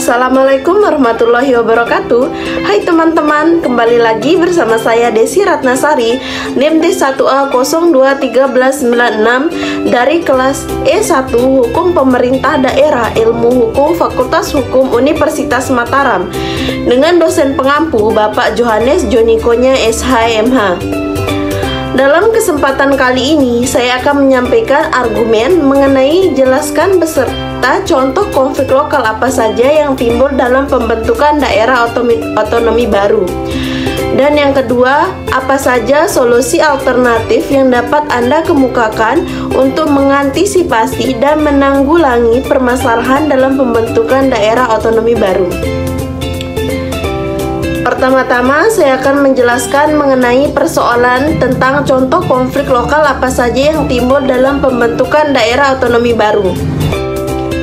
Assalamualaikum warahmatullahi wabarakatuh. Hai teman-teman, kembali lagi bersama saya Desi Ratnasari, NIM D1A021396 dari kelas E1 Hukum Pemerintah Daerah Ilmu Hukum Fakultas Hukum Universitas Mataram, dengan dosen pengampu Bapak Johannes Jonikonya SHMH. Dalam kesempatan kali ini, saya akan menyampaikan argumen mengenai jelaskan beserta contoh konflik lokal apa saja yang timbul dalam pembentukan daerah otonomi baru. Dan yang kedua, apa saja solusi alternatif yang dapat Anda kemukakan untuk mengantisipasi dan menanggulangi permasalahan dalam pembentukan daerah otonomi baru. Pertama-tama, saya akan menjelaskan mengenai persoalan tentang contoh konflik lokal apa saja yang timbul dalam pembentukan daerah otonomi baru.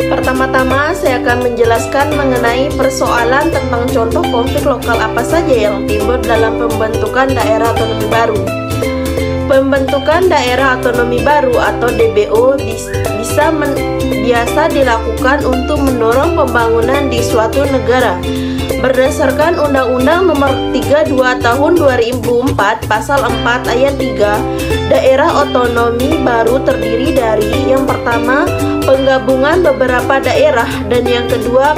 Pertama-tama, saya akan menjelaskan mengenai persoalan tentang contoh konflik lokal apa saja yang timbul dalam pembentukan daerah otonomi baru. Pembentukan daerah otonomi baru atau DBO biasa dilakukan untuk mendorong pembangunan di suatu negara. Berdasarkan Undang-Undang Nomor 32 Tahun 2004 Pasal 4 Ayat 3, daerah otonomi baru terdiri dari yang pertama, penggabungan beberapa daerah, dan yang kedua,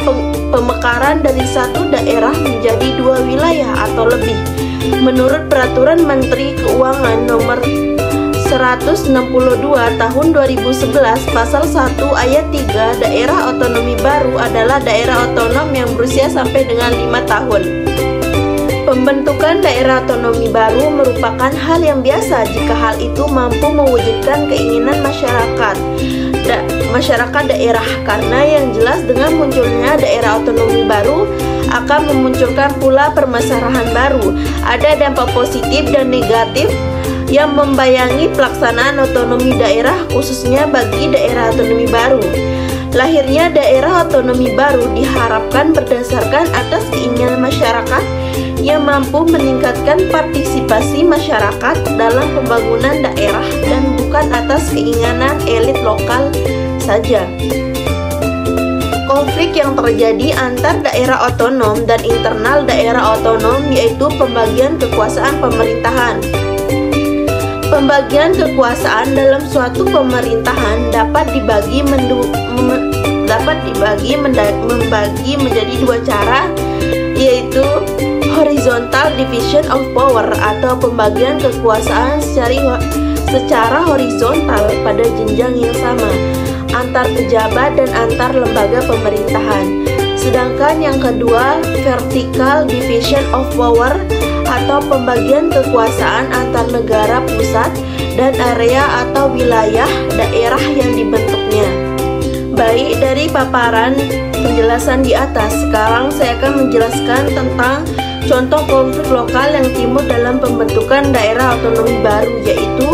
pemekaran dari satu daerah menjadi dua wilayah atau lebih. Menurut Peraturan Menteri Keuangan Nomor 162 Tahun 2011 Pasal 1 Ayat 3, daerah otonomi baru adalah daerah otonom yang berusia sampai dengan 5 tahun. Pembentukan daerah otonomi baru merupakan hal yang biasa jika hal itu mampu mewujudkan keinginan masyarakat daerah, karena yang jelas dengan munculnya daerah otonomi baru akan memunculkan pula permasalahan baru. Ada dampak positif dan negatif yang membayangi pelaksanaan otonomi daerah, khususnya bagi daerah otonomi baru. Lahirnya daerah otonomi baru diharapkan berdasarkan atas keinginan masyarakat yang mampu meningkatkan partisipasi masyarakat dalam pembangunan daerah dan bukan atas keinginan elit lokal saja. Konflik yang terjadi antar daerah otonom dan internal daerah otonom yaitu pembagian kekuasaan pemerintahan. Pembagian kekuasaan dalam suatu pemerintahan dapat dibagi menjadi dua cara, yaitu horizontal division of power atau pembagian kekuasaan secara horizontal pada jenjang yang sama antar pejabat dan antar lembaga pemerintahan. Sedangkan yang kedua, vertical division of power atau pembagian kekuasaan antar negara pusat dan area atau wilayah daerah yang dibentuknya. Baik, dari paparan penjelasan di atas, sekarang saya akan menjelaskan tentang contoh konflik lokal yang timbul dalam pembentukan daerah otonomi baru, yaitu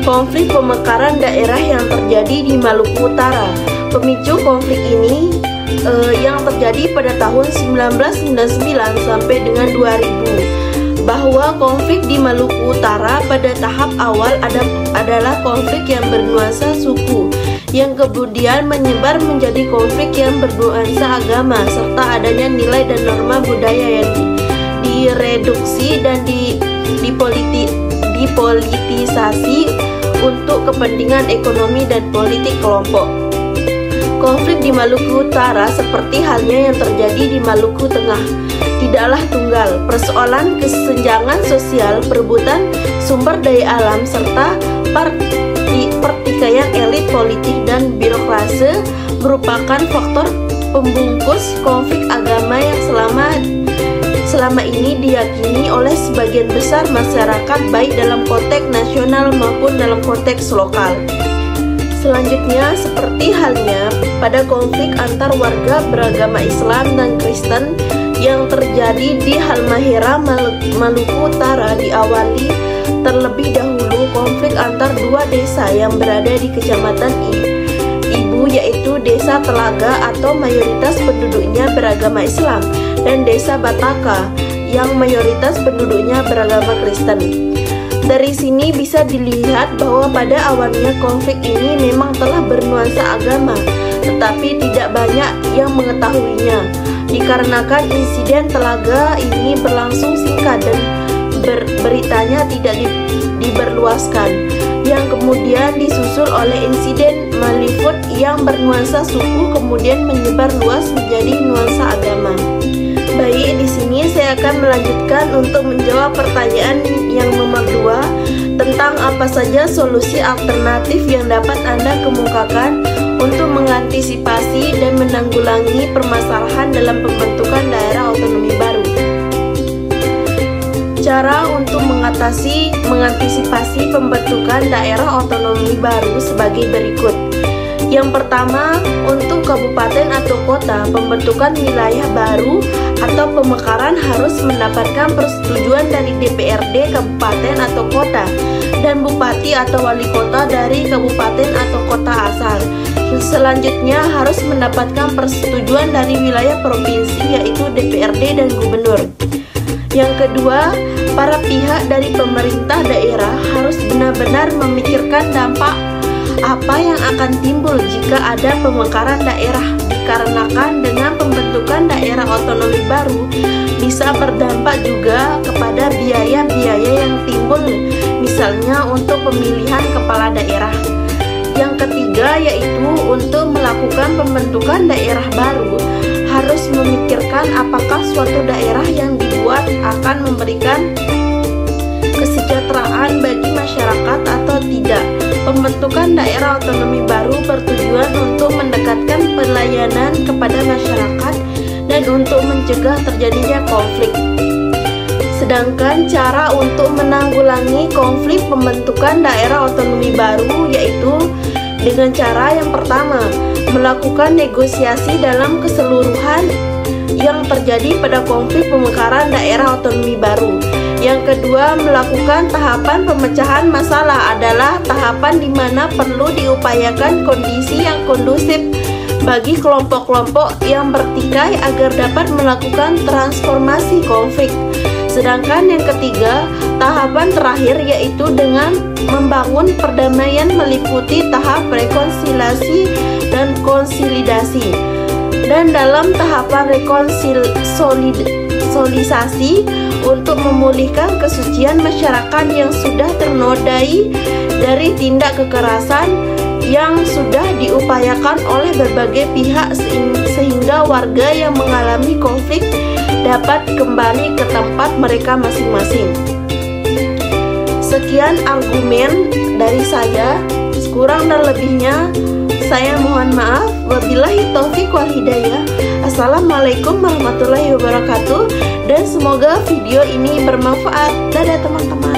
konflik pemekaran daerah yang terjadi di Maluku Utara. Pemicu konflik ini yang terjadi pada tahun 1999 sampai dengan 2000, bahwa konflik di Maluku Utara pada tahap awal adalah konflik yang bernuansa suku, yang kemudian menyebar menjadi konflik yang bernuansa agama, serta adanya nilai dan norma budaya yang direduksi dan dipolitisasi untuk kepentingan ekonomi dan politik kelompok. Konflik di Maluku Utara seperti halnya yang terjadi di Maluku Tengah tidaklah tunggal. Persoalan kesenjangan sosial, perebutan sumber daya alam, serta pertikaian elit politik dan birokrasi merupakan faktor pembungkus konflik agama yang selama ini diyakini oleh sebagian besar masyarakat, baik dalam konteks nasional maupun dalam konteks lokal. Selanjutnya, seperti halnya pada konflik antar warga beragama Islam dan Kristen yang terjadi di Halmahera, Maluku Utara, diawali terlebih dahulu konflik antar dua desa yang berada di Kecamatan Ibu, yaitu Desa Telaga atau mayoritas penduduknya beragama Islam, dan Desa Bataka yang mayoritas penduduknya beragama Kristen. Dari sini bisa dilihat bahwa pada awalnya konflik ini memang telah bernuansa agama, tetapi tidak banyak yang mengetahuinya, dikarenakan insiden telaga ini berlangsung singkat dan beritanya tidak diberluaskan, yang kemudian disusul oleh insiden Malifood yang bernuansa suku kemudian menyebar luas menjadi nuansa agama. Baik, di sini saya akan melanjutkan untuk menjawab pertanyaan yang nomor 2 tentang apa saja solusi alternatif yang dapat Anda kemukakan untuk mengantisipasi dan menanggulangi permasalahan dalam pembentukan daerah otonomi baru. Cara untuk mengantisipasi pembentukan daerah otonomi baru sebagai berikut. Yang pertama, untuk kabupaten atau kota, pembentukan wilayah baru atau pemekaran harus mendapatkan persetujuan dari DPRD kabupaten atau kota dan bupati atau wali kota dari kabupaten atau kota asal. Selanjutnya harus mendapatkan persetujuan dari wilayah provinsi, yaitu DPRD dan gubernur. Yang kedua, para pihak dari pemerintah daerah harus benar-benar memikirkan dampak apa yang akan timbul jika ada pemekaran daerah, dikarenakan dengan pembentukan daerah otonomi baru bisa berdampak juga kepada biaya-biaya yang timbul, misalnya untuk pemilihan kepala daerah. Yang ketiga, yaitu untuk melakukan pembentukan daerah baru harus memikirkan apakah suatu daerah yang dibuat akan memberikan kesejahteraan bagi masyarakat atau tidak. Pembentukan daerah otonomi baru bertujuan untuk mendekatkan pelayanan kepada masyarakat dan untuk mencegah terjadinya konflik. Sedangkan cara untuk menanggulangi konflik pembentukan daerah otonomi baru yaitu dengan cara yang pertama, melakukan negosiasi dalam keseluruhan yang terjadi pada konflik pemekaran daerah otonomi baru. Yang kedua, melakukan tahapan pemecahan masalah adalah tahapan di mana perlu diupayakan kondisi yang kondusif bagi kelompok-kelompok yang bertikai agar dapat melakukan transformasi konflik. Sedangkan yang ketiga, tahapan terakhir yaitu dengan membangun perdamaian meliputi tahap rekonsiliasi dan konsolidasi. Dan dalam tahapan rekonsiliasi untuk memulihkan kesucian masyarakat yang sudah ternodai dari tindak kekerasan yang sudah diupayakan oleh berbagai pihak sehingga warga yang mengalami konflik dapat kembali ke tempat mereka masing-masing. Sekian argumen dari saya, kurang dan lebihnya saya mohon maaf. Wabillahi taufik wal hidayah. Assalamualaikum warahmatullahi wabarakatuh, dan semoga video ini bermanfaat. Dadah teman-teman.